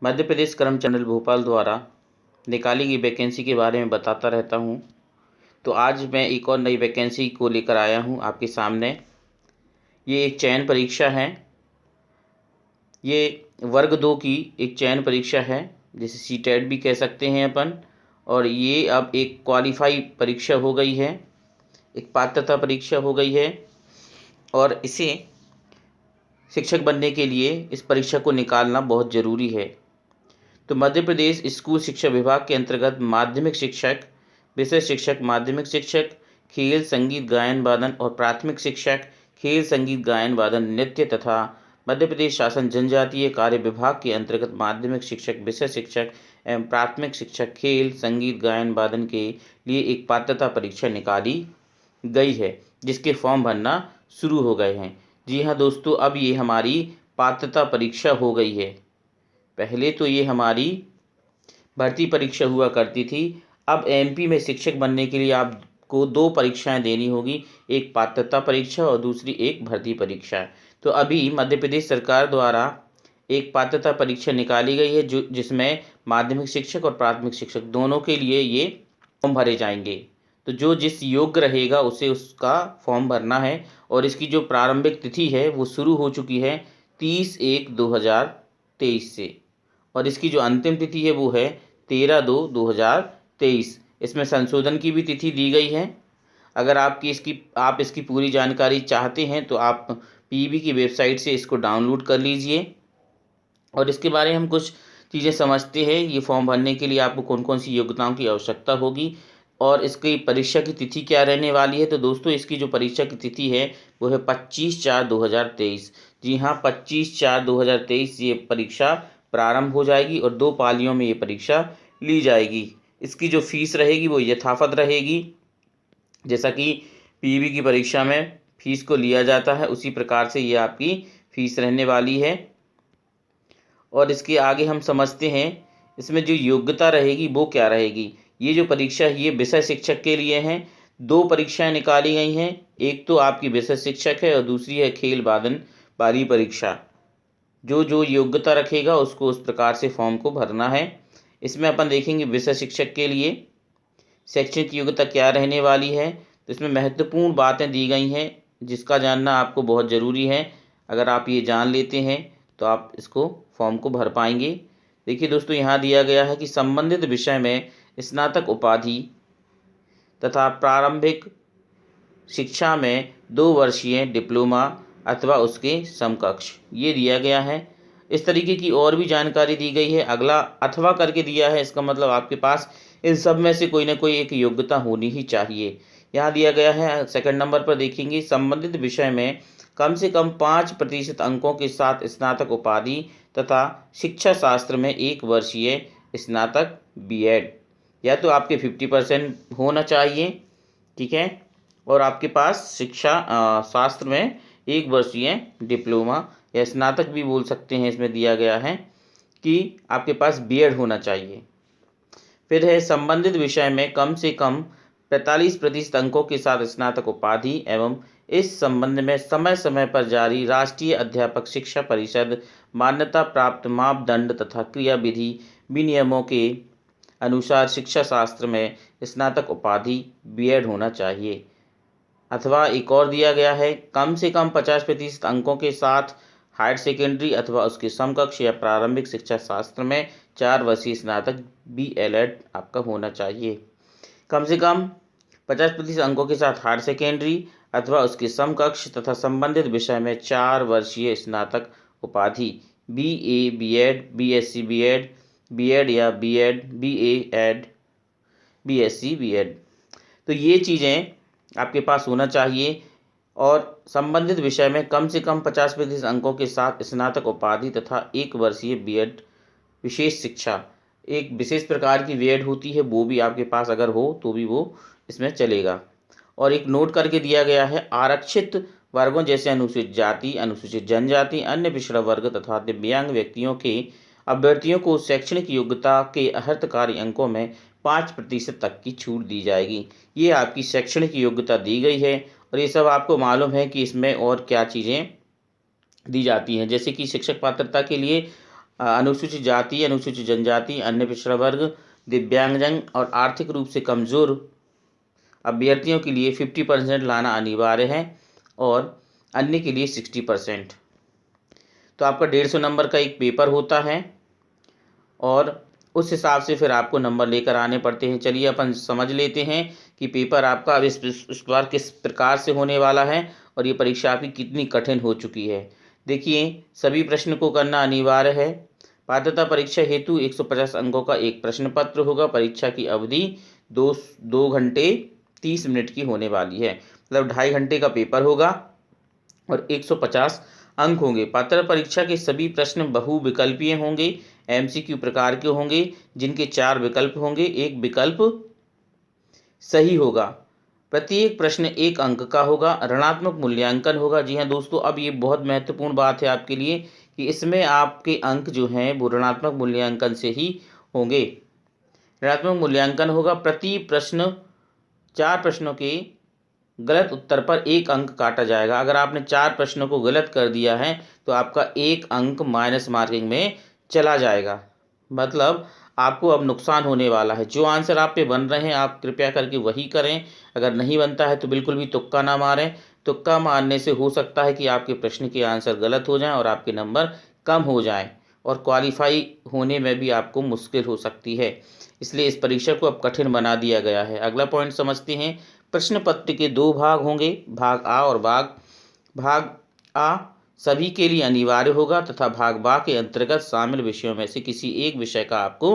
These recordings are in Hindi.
मध्य प्रदेश कर्मचारी मंडल भोपाल द्वारा निकाली गई वैकेंसी के बारे में बताता रहता हूँ। तो आज मैं एक और नई वैकेंसी को लेकर आया हूँ आपके सामने। ये एक चयन परीक्षा है। ये वर्ग 2 की एक चयन परीक्षा है, जिसे सीटेट भी कह सकते हैं अपन। और ये अब एक क्वालिफाई परीक्षा हो गई है, एक पात्रता परीक्षा हो गई है। और इसे शिक्षक बनने के लिए इस परीक्षा को निकालना बहुत ज़रूरी है। तो मध्य प्रदेश स्कूल शिक्षा विभाग के अंतर्गत माध्यमिक शिक्षक, विषय शिक्षक, माध्यमिक शिक्षक, खेल संगीत गायन वादन और प्राथमिक शिक्षक, खेल संगीत गायन वादन नृत्य तथा मध्य प्रदेश शासन जनजातीय कार्य विभाग के अंतर्गत माध्यमिक शिक्षक, विषय शिक्षक एवं प्राथमिक शिक्षक खेल संगीत गायन वादन के लिए एक पात्रता परीक्षा निकाली गई है, जिसके फॉर्म भरना शुरू हो गए हैं। जी हाँ दोस्तों, अब ये हमारी पात्रता परीक्षा हो गई है। पहले तो ये हमारी भर्ती परीक्षा हुआ करती थी। अब एमपी में शिक्षक बनने के लिए आपको 2 परीक्षाएं देनी होगी, एक पात्रता परीक्षा और दूसरी एक भर्ती परीक्षा। तो अभी मध्य प्रदेश सरकार द्वारा एक पात्रता परीक्षा निकाली गई है, जो जिसमें माध्यमिक शिक्षक और प्राथमिक शिक्षक दोनों के लिए ये फॉर्म भरे जाएंगे। तो जो जिस योग्य रहेगा उसे उसका फॉर्म भरना है। और इसकी जो प्रारंभिक तिथि है वो शुरू हो चुकी है 30/1/2023 से, और इसकी जो अंतिम तिथि है वो है 13/2/2023। इसमें संशोधन की भी तिथि दी गई है। अगर आप इसकी पूरी जानकारी चाहते हैं तो आप पीईबी की वेबसाइट से इसको डाउनलोड कर लीजिए। और इसके बारे में हम कुछ चीज़ें समझते हैं। ये फॉर्म भरने के लिए आपको कौन कौन सी योग्यताओं की आवश्यकता होगी और इसकी परीक्षा की तिथि क्या रहने वाली है। तो दोस्तों, इसकी जो परीक्षा की तिथि है वो है 25/4/2023। जी हाँ, 25/4/2023 ये परीक्षा प्रारंभ हो जाएगी और 2 पालियों में ये परीक्षा ली जाएगी। इसकी जो फीस रहेगी वो यथावत रहेगी। जैसा कि पीईबी की परीक्षा में फीस को लिया जाता है, उसी प्रकार से ये आपकी फीस रहने वाली है। और इसके आगे हम समझते हैं इसमें जो योग्यता रहेगी वो क्या रहेगी। ये जो परीक्षा है ये विषय शिक्षक के लिए हैं। 2 परीक्षाएं निकाली गई हैं, एक तो आपकी विषय शिक्षक है और दूसरी है खेल वादन वाली परीक्षा। जो जो योग्यता रखेगा उसको उस प्रकार से फॉर्म को भरना है। इसमें अपन देखेंगे विषय शिक्षक के लिए शैक्षणिक योग्यता क्या रहने वाली है। तो इसमें महत्वपूर्ण बातें दी गई हैं, जिसका जानना आपको बहुत ज़रूरी है। अगर आप ये जान लेते हैं तो आप इसको फॉर्म को भर पाएंगे। देखिए दोस्तों, यहाँ दिया गया है कि संबंधित विषय में स्नातक उपाधि तथा प्रारंभिक शिक्षा में 2 वर्षीय डिप्लोमा अथवा उसके समकक्ष ये दिया गया है। इस तरीके की और भी जानकारी दी गई है। अगला अथवा करके दिया है, इसका मतलब आपके पास इन सब में से कोई ना कोई एक योग्यता होनी ही चाहिए। यहाँ दिया गया है सेकंड नंबर पर देखेंगे, संबंधित विषय में कम से कम 5% अंकों के साथ स्नातक उपाधि तथा शिक्षा शास्त्र में 1 वर्षीय स्नातक बीएड, या तो आपके 50% होना चाहिए, ठीक है। और आपके पास शिक्षा शास्त्र में 1 वर्षीय डिप्लोमा या स्नातक भी बोल सकते हैं। इसमें दिया गया है कि आपके पास बीएड होना चाहिए। फिर है संबंधित विषय में कम से कम 45% अंकों के साथ स्नातक उपाधि एवं इस संबंध में समय समय पर जारी राष्ट्रीय अध्यापक शिक्षा परिषद मान्यता प्राप्त मापदंड तथा क्रियाविधि विनियमों के अनुसार शिक्षा शास्त्र में स्नातक उपाधि बीएड होना चाहिए। अथवा एक और दिया गया है, कम से कम 50% अंकों के साथ हायर सेकेंडरी अथवा उसके समकक्ष या प्रारंभिक शिक्षा शास्त्र में 4 वर्षीय स्नातक बीएलएड आपका होना चाहिए। कम से कम 50% अंकों के साथ हायर सेकेंडरी अथवा उसके समकक्ष तथा संबंधित विषय में 4 वर्षीय स्नातक उपाधि BA, BEd, BSc BEd, BEd या BEd, BA Ed, BSc BEd. तो ये चीज़ें आपके पास होना चाहिए। और संबंधित विषय में कम से कम 50% अंकों के साथ स्नातक उपाधि तथा 1 वर्षीय बीएड विशेष शिक्षा, एक विशेष प्रकार की बीएड होती है, वो भी आपके पास अगर हो तो भी वो इसमें चलेगा। और एक नोट करके दिया गया है, आरक्षित वर्गों जैसे अनुसूचित जाति, अनुसूचित जनजाति, अन्य पिछड़ा वर्ग तथा दिव्यांग व्यक्तियों के अभ्यर्थियों को शैक्षणिक योग्यता के अहर्तकारी अंकों में 5% तक की छूट दी जाएगी। ये आपकी शैक्षणिक योग्यता दी गई है। और ये सब आपको मालूम है कि इसमें और क्या चीज़ें दी जाती हैं। जैसे कि शिक्षक पात्रता के लिए अनुसूचित जाति, अनुसूचित जनजाति, अन्य पिछड़ा वर्ग, दिव्यांगजन और आर्थिक रूप से कमज़ोर अभ्यर्थियों के लिए 50% लाना अनिवार्य है और अन्य के लिए 60%। तो आपका 150 नंबर का एक पेपर होता है और उस हिसाब से फिर आपको नंबर लेकर आने पड़ते हैं। चलिए अपन समझ लेते हैं कि पेपर आपका अब इस बार किस प्रकार से होने वाला है और ये परीक्षा आपकी कितनी कठिन हो चुकी है। देखिए, सभी प्रश्न को करना अनिवार्य है। पात्रता परीक्षा हेतु 150 अंकों का एक प्रश्न पत्र होगा। परीक्षा की अवधि 2 घंटे 30 मिनट की होने वाली है, मतलब 2.5 घंटे का पेपर होगा और 150 अंक होंगे। पात्रता परीक्षा के सभी प्रश्न बहुविकल्पीय होंगे, एमसीक्यू प्रकार के होंगे, जिनके 4 विकल्प होंगे, एक विकल्प सही होगा। प्रत्येक प्रश्न 1 अंक का होगा। ऋणात्मक मूल्यांकन होगा। जी हाँ दोस्तों, अब ये बहुत महत्वपूर्ण बात है आपके लिए कि इसमें आपके अंक जो हैं वो ऋणात्मक मूल्यांकन से ही होंगे। ऋणात्मक मूल्यांकन होगा। प्रति प्रश्न 4 प्रश्नों के गलत उत्तर पर 1 अंक काटा जाएगा। अगर आपने 4 प्रश्नों को गलत कर दिया है तो आपका 1 अंक माइनस मार्किंग में चला जाएगा, मतलब आपको अब नुकसान होने वाला है। जो आंसर आप पे बन रहे हैं आप कृपया करके वही करें। अगर नहीं बनता है तो बिल्कुल भी तुक्का ना मारें। तुक्का मारने से हो सकता है कि आपके प्रश्न के आंसर गलत हो जाएं और आपके नंबर कम हो जाएं और क्वालिफाई होने में भी आपको मुश्किल हो सकती है। इसलिए इस परीक्षा को अब कठिन बना दिया गया है। अगला पॉइंट समझते हैं। प्रश्न पत्र के 2 भाग होंगे, भाग आ और भाग आ सभी के लिए अनिवार्य होगा तथा भाग बा के अंतर्गत शामिल विषयों में से किसी एक विषय का आपको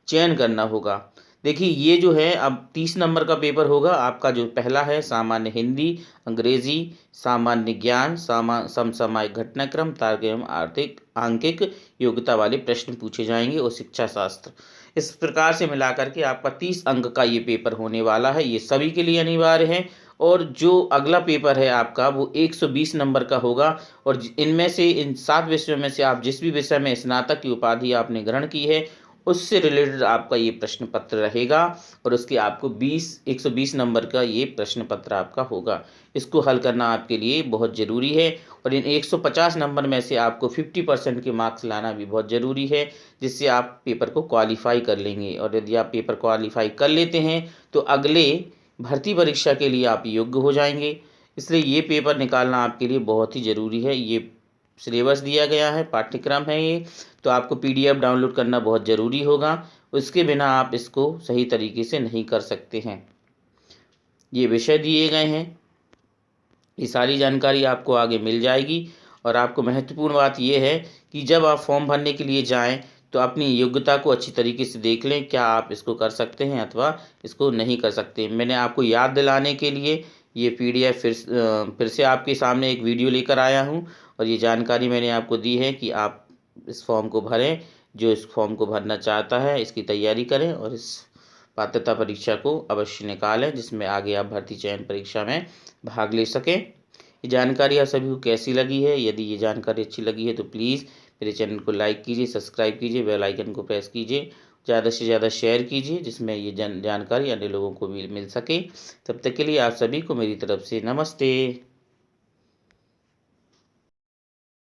चयन करना होगा। देखिए, ये जो है अब 30 नंबर का पेपर होगा। आपका जो पहला है सामान्य हिंदी, अंग्रेजी, सामान्य ज्ञान, समसामयिक घटनाक्रम, तार्किक एवं आर्थिक आंकिक योग्यता वाले प्रश्न पूछे जाएंगे और शिक्षा शास्त्र। इस प्रकार से मिलाकर के आपका 30 अंक का ये पेपर होने वाला है। ये सभी के लिए अनिवार्य है। और जो अगला पेपर है आपका वो 120 नंबर का होगा और इनमें से इन 7 विषयों में से आप जिस भी विषय में स्नातक की उपाधि आपने ग्रहण की है उससे रिलेटेड आपका ये प्रश्न पत्र रहेगा और उसके आपको 120 नंबर का ये प्रश्न पत्र आपका होगा। इसको हल करना आपके लिए बहुत ज़रूरी है और इन 150 नंबर में से आपको 50% के मार्क्स लाना भी बहुत ज़रूरी है, जिससे आप पेपर को क्वालिफाई कर लेंगे। और यदि आप पेपर क्वालिफाई कर लेते हैं तो अगले भर्ती परीक्षा के लिए आप योग्य हो जाएंगे। इसलिए ये पेपर निकालना आपके लिए बहुत ही ज़रूरी है। ये सिलेबस दिया गया है, पाठ्यक्रम है ये, तो आपको पीडीएफ डाउनलोड करना बहुत ज़रूरी होगा। उसके बिना आप इसको सही तरीके से नहीं कर सकते हैं। ये विषय दिए गए हैं, ये सारी जानकारी आपको आगे मिल जाएगी। और आपको महत्वपूर्ण बात यह है कि जब आप फॉर्म भरने के लिए जाएं तो अपनी योग्यता को अच्छी तरीके से देख लें, क्या आप इसको कर सकते हैं अथवा इसको नहीं कर सकते। मैंने आपको याद दिलाने के लिए ये पीडीएफ फिर से आपके सामने एक वीडियो लेकर आया हूँ और ये जानकारी मैंने आपको दी है कि आप इस फॉर्म को भरें। जो इस फॉर्म को भरना चाहता है इसकी तैयारी करें और इस पात्रता परीक्षा को अवश्य निकालें, जिसमें आगे आप भर्ती चयन परीक्षा में भाग ले सकें। ये जानकारी आप सभी को कैसी लगी है? यदि ये जानकारी अच्छी लगी है तो प्लीज़ मेरे चैनल को लाइक कीजिए, सब्सक्राइब कीजिए, बेल आइकन को प्रेस कीजिए, ज़्यादा से ज़्यादा शेयर कीजिए, जिसमें ये जानकारी अन्य लोगों को भी मिल सके। तब तक के लिए आप सभी को मेरी तरफ से नमस्ते।